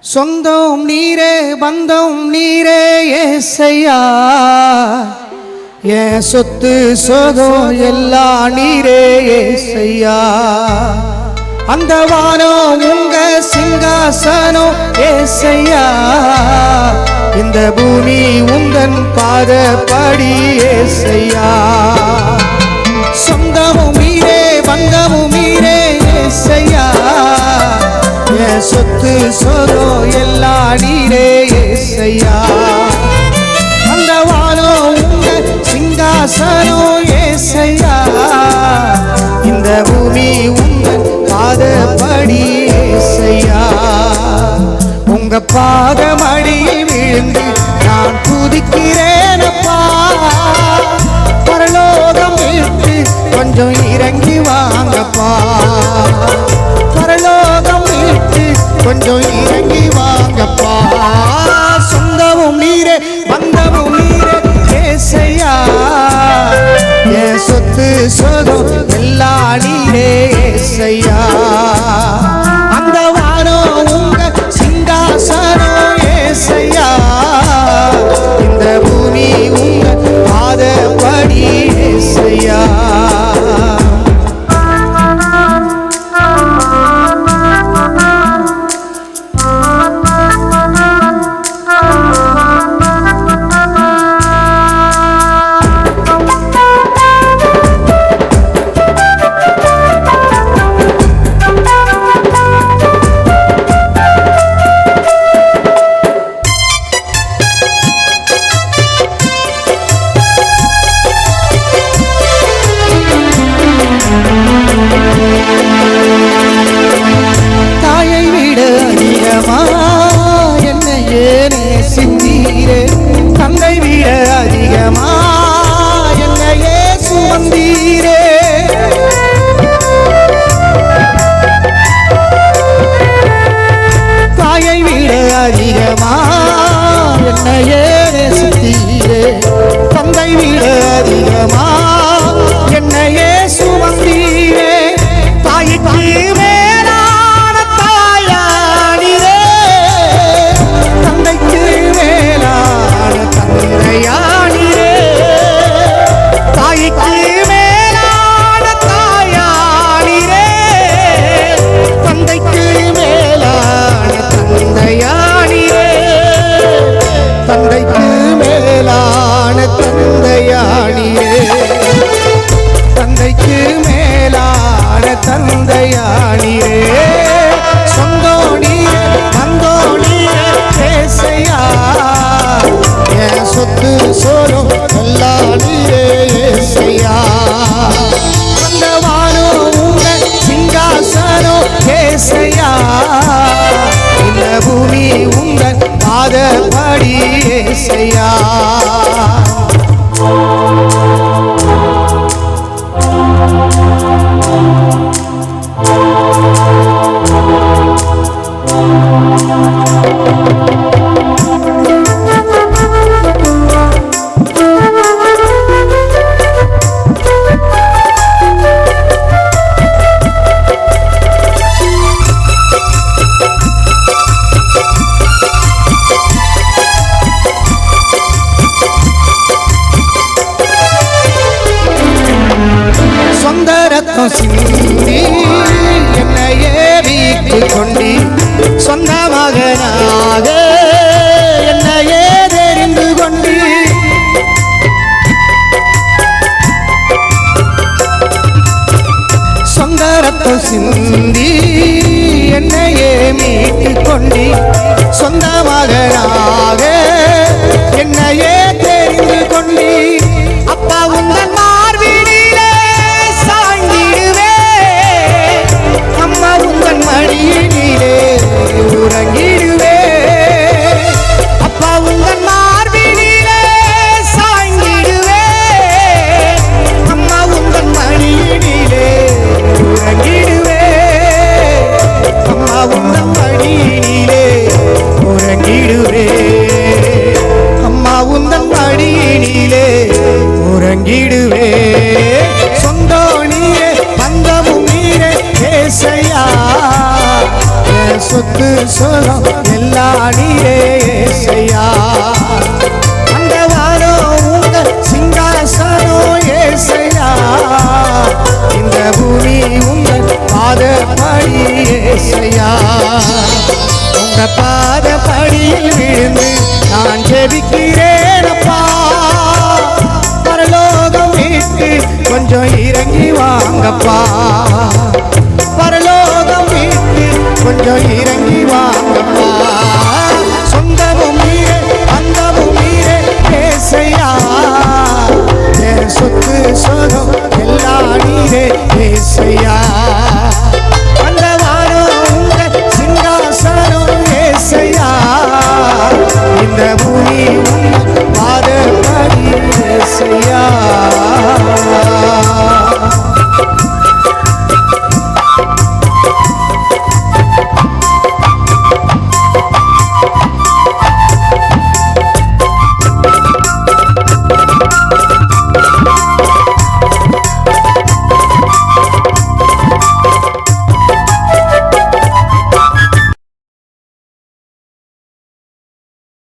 சொந்தம் நீரே பந்தம் நீரே ஏசையா என் சொத்து சோகம் எல்லாம் நீரே ஏசையா அந்த வானம் உங்க சிங்காசனம் ஏசையா இந்த பூமி உந்தன் பாதப்படி ஏசையா சொந்தமும் நீரே பந்தமும் நீரே ஏசையா என் சொத்து சோகம் எல்லாம் நீரே ஏசையா அந்த வானம் உங்க சிங்காசனம் ஏசையா இந்த பூமி உங்கள் பாதப்படி ஏசையா உங்க பாதமடியில் விழுந்து நான் துதிக்கிறேனப்பா பரலோகம் விட்டு கொஞ்சம் இறங்கி வாங்கப்பா பரலோகம் விட்டு கொஞ்சம் இறங்கி வாங்கப்பா சொந்தமும் நீரே பந்தமும் நீரே ஏசையா என் சொத்து சோகம் எல்லாம் நீரே ஏசையா அந்த வானம் உங்க சிங்காசனம் ஏசையா இந்த பூமி உங்க பாதப்படி ஏசையா தந்தை விட அதிகமா என்னையே சுமந்தீரே தாயை விட அதிகமா என்னையே நேசித்தீரே தந்தை விட அதிகமா என்னையே சுமந்தீரே தாய்க்கு மேலான தாயானிரே தந்தைக்கு மேலான தந்தையானிரே தாய்க்கு மேலான தாயானிரே தந்தைக்கு மேலான தந்தையானிரே தந்தைக்கு மேலான தந்தையானிரே தந்தைக்கு மேலான தந்தையானிரே சொந்தோ நீரே வந்தோ நீரே ஏசையா என் சொத்து சோகம் எல்லாம் நீரே ஏசையா அந்த வானம் உங்க சிங்காசனம் ஏசையா இந்த பூமி உங்கள் பாதப்படி ஏசையா சிந்தி என்னையே வீட்டு கொண்டி சொந்த மகனாக என்னையே தெரிந்து கொண்டி சொந்த ரத்தம் சிந்தி என்னையே மீட்டு கொண்டி சொந்த மகனாக என்னையே தெரிந்து கொண்டி அப்பா உங்கள் மடியினிலே உறங்கிடுவே சொத்து சுகம் எல்லாம் நீயே ஏசையா அந்த வாரம் உங்க சிங்காசனம் ஏசையா இந்த பூமி உங்கள் பாதப்படி ஏசையா